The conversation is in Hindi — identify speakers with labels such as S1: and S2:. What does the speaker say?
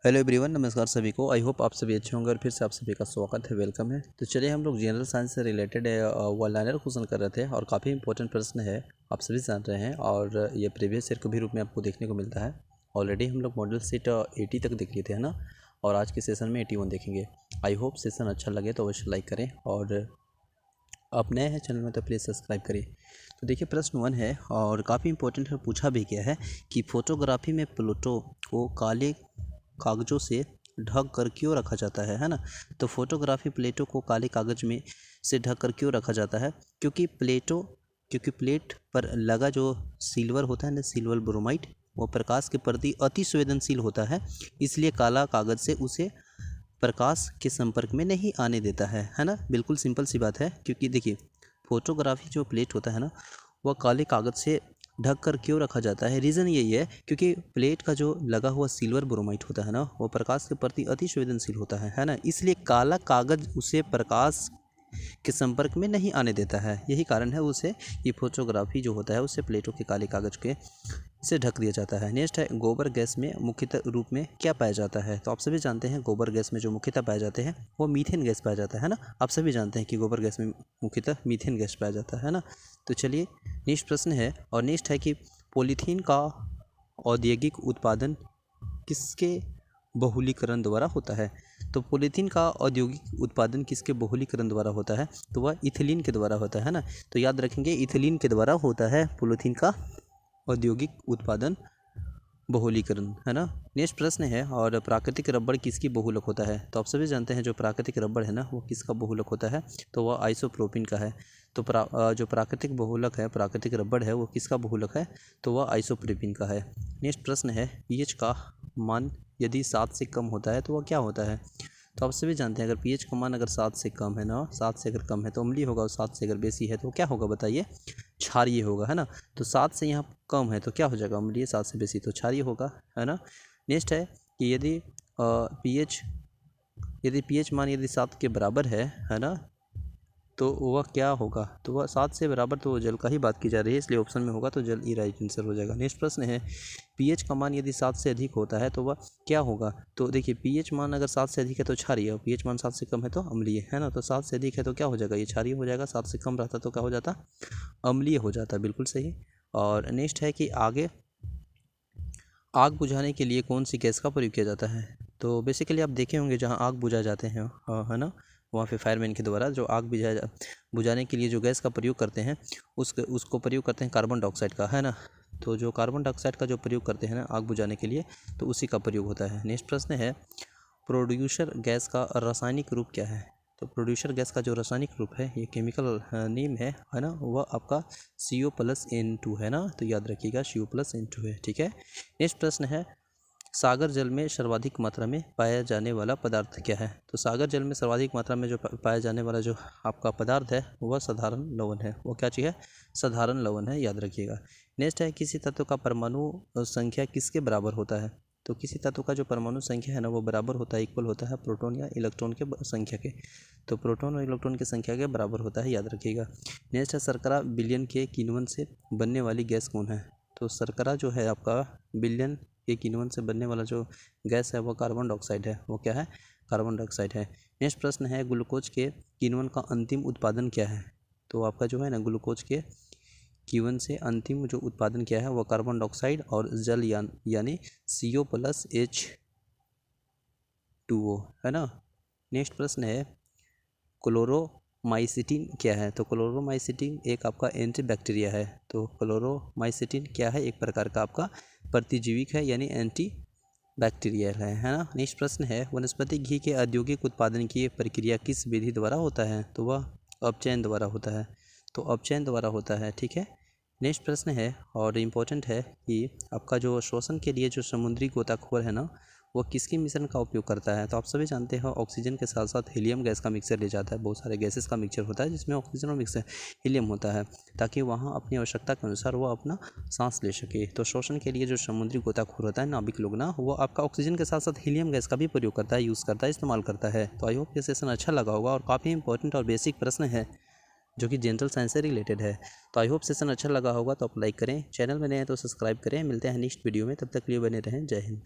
S1: हेलो एवरीवन, नमस्कार सभी को। आई होप आप सभी अच्छे होंगे और फिर से आप सभी का स्वागत है, वेलकम है। तो चलिए हम लोग जनरल साइंस से रिलेटेड वन लाइनर क्वेश्चन कर रहे थे और काफ़ी इंपॉर्टेंट प्रश्न है, आप सभी जान रहे हैं। और ये प्रीवियस ईयर के भी रूप में आपको देखने को मिलता है। ऑलरेडी हम लोग मॉडल सीट 80 तक देख लिए थे, है ना। और आज के सेशन में 81 देखेंगे। आई होप सेशन अच्छा लगे तो अवश्य लाइक करें, और आप नए हैं चैनल में तो प्लीज़ सब्सक्राइब करिए। तो देखिए प्रश्न 1 है और काफ़ी इंपॉर्टेंट है, पूछा भी गया है कि फोटोग्राफी में प्लूटो को काले कागज़ों से ढक कर क्यों रखा जाता है ना। तो फोटोग्राफी प्लेटो को काले कागज़ में से ढक कर क्यों रखा जाता है? क्योंकि प्लेट पर लगा जो सिल्वर होता है ना, सिल्वर ब्रोमाइड, वो प्रकाश के प्रति अति संवेदनशील होता है। इसलिए काला कागज़ से उसे प्रकाश के संपर्क में नहीं आने देता है ना। बिल्कुल सिंपल सी बात है। क्योंकि देखिए फोटोग्राफी जो प्लेट होता है ना, वह काले कागज़ से ढक कर क्यों रखा जाता है? रीज़न यही है क्योंकि प्लेट का जो लगा हुआ सिल्वर ब्रोमाइड होता है ना, वो प्रकाश के प्रति अति संवेदनशील होता है ना। इसलिए काला कागज़ उसे प्रकाश के संपर्क में नहीं आने देता है। यही कारण है उसे ये फोटोग्राफी जो होता है उसे प्लेटों के काले कागज़ के से ढक दिया जाता है। नेक्स्ट है, गोबर गैस में मुख्यतः रूप में क्या पाया जाता है? तो आप सभी जानते हैं गोबर गैस में जो मुख्यतः पाए जाते हैं वो मीथेन गैस पाया जाता है ना। आप सभी जानते हैं कि गोबर गैस में मुख्यतः मीथेन गैस पाया जाता है ना। तो चलिए नेक्स्ट प्रश्न है, और नेक्स्ट है कि पॉलीथीन का औद्योगिक उत्पादन किसके बहुलीकरण द्वारा होता है? तो पॉलीथीन का औद्योगिक उत्पादन किसके बहुलीकरण द्वारा होता है? तो वह इथिलीन के द्वारा होता है ना। तो याद रखेंगे, इथिलीन के द्वारा होता है पॉलीथीन का औद्योगिक उत्पादन बहुलीकरण, है ना। नेक्स्ट प्रश्न है, और प्राकृतिक रबड़ किसकी बहुलक होता है? तो आप सभी जानते हैं जो प्राकृतिक रबड़ है ना, वो किसका बहुलक होता है? तो वह आइसोप्रोपिन का है। तो जो प्राकृतिक बहुलक है, प्राकृतिक रबड़ है, वो किसका बहुलक है? तो वह आइसोप्रोपिन का है। नेक्स्ट प्रश्न है, पीएच का मान यदि 7 से कम होता है तो वह क्या होता है? तो आप सभी जानते हैं अगर पीएच का मान अगर 7 से कम है ना, 7 से अगर कम है तो अम्लीय होगा, और 7 से अगर बेसी है तो क्या होगा बताइए? क्षारीय होगा, है ना। तो 7 से यहाँ कम है तो क्या हो जाएगा? अम्लीय। 7 से बेसी तो क्षारीय होगा, है ना। नेक्स्ट है कि यदि पीएच मान यदि 7 के बराबर है ना, तो वह क्या होगा? तो वह 7 से बराबर, तो जल का ही बात की जा रही है, इसलिए ऑप्शन में होगा तो जल ही राइट आंसर हो जाएगा। नेक्स्ट प्रश्न है, पीएच का मान यदि 7 से अधिक होता है तो वह क्या होगा? तो देखिए पीएच मान अगर 7 से अधिक है तो क्षारीय, और पीएच मान 7 से कम है तो अम्लीय, है ना। तो 7 से अधिक है तो क्या हो जाएगा? ये क्षारीय हो जाएगा। 7 से कम रहता तो क्या हो जाता? अम्लीय हो जाता। बिल्कुल सही। और नेक्स्ट है कि आग बुझाने के लिए कौन सी गैस का प्रयोग किया जाता है? तो बेसिकली आप देखे होंगे जहाँ आग बुझाए जाते हैं, है ना, वहाँ पे फायरमैन के द्वारा जो आग बुझाने के लिए जो गैस का प्रयोग करते हैं उसको प्रयोग करते हैं कार्बन डाइऑक्साइड का, है ना। तो जो कार्बन डाइऑक्साइड का जो प्रयोग करते हैं ना आग बुझाने के लिए, तो उसी का प्रयोग होता है। नेक्स्ट प्रश्न है, प्रोड्यूसर गैस का रासायनिक रूप क्या है? तो प्रोड्यूसर गैस का जो रासायनिक रूप है, ये केमिकल नेम है ना, वह आपका CO+N2 है ना। तो याद रखिएगा CO+N2 है, ठीक है। नेक्स्ट प्रश्न है, सागर जल में सर्वाधिक मात्रा में पाया जाने वाला पदार्थ क्या है? तो सागर जल में सर्वाधिक मात्रा में जो पाया जाने वाला जो आपका पदार्थ है वह साधारण लवण है। वो क्या चीज़ है? साधारण लवण है, याद रखिएगा। नेक्स्ट है, किसी तत्व का परमाणु संख्या किसके बराबर होता है? तो किसी तत्व का जो परमाणु संख्या है ना, वो बराबर होता है, इक्वल होता है प्रोटॉन या इलेक्ट्रॉन के संख्या के। तो प्रोटॉन और इलेक्ट्रॉन की संख्या के बराबर होता है, याद रखिएगा। नेक्स्ट है, शर्करा विलयन के किण्वन से बनने वाली गैस कौन है? तो शर्करा जो है आपका विलयन के किण्वन से बनने वाला जो गैस है वो कार्बन डाइऑक्साइड है। वो क्या है? कार्बन डाइऑक्साइड है। नेक्स्ट प्रश्न है, ग्लूकोज के किण्वन का अंतिम उत्पादन क्या है? तो आपका जो है ना ग्लूकोज के किण्वन से अंतिम जो उत्पादन क्या है वो कार्बन डाइऑक्साइड और जल यानी CO+H2O, है ना। नेक्स्ट प्रश्न है, क्लोरोमाइसिटिन क्या है? तो क्लोरोमाइसिटिन एक आपका एंटीबैक्टीरिया है। तो क्लोरोमाइसिटिन क्या है? एक प्रकार का आपका प्रतिजीविक है, यानी एंटी बैक्टीरियल है ना। नेक्स्ट प्रश्न है, वनस्पति घी के औद्योगिक उत्पादन की प्रक्रिया किस विधि द्वारा होता है? तो वह अपचयन द्वारा होता है। तो अपचयन द्वारा होता है, ठीक है। नेक्स्ट प्रश्न है, और इम्पोर्टेंट है कि आपका जो शोषण के लिए जो समुद्री गोताखोर है ना, वो किसके मिश्रण का उपयोग करता है? तो आप सभी जानते हैं ऑक्सीजन के साथ साथ हीलियम गैस का मिक्सर ले जाता है। बहुत सारे गैसेस का मिक्सचर होता है जिसमें ऑक्सीजन और मिक्सर हीलियम होता है, ताकि वहाँ अपनी आवश्यकता के अनुसार वो अपना सांस ले सके। तो शोषण के लिए जो समुद्री गोताखोर होता है नाविक लोग ना, वो आपका ऑक्सीजन के साथ साथ हीलियम गैस का भी प्रयोग करता है, यूज़ करता है, इस्तेमाल करता है। तो आई होप ये सेशन अच्छा लगा होगा, और काफ़ी इंपॉर्टेंट और बेसिक प्रश्न है जो कि जनरल साइंस से रिलेटेड है। तो आई होप सेशन अच्छा लगा होगा, तो आप लाइक करें, चैनल में नए हैं तो सब्सक्राइब करें। मिलते हैं नेक्स्ट वीडियो में, तब तक के लिए बने रहें। जय हिंद।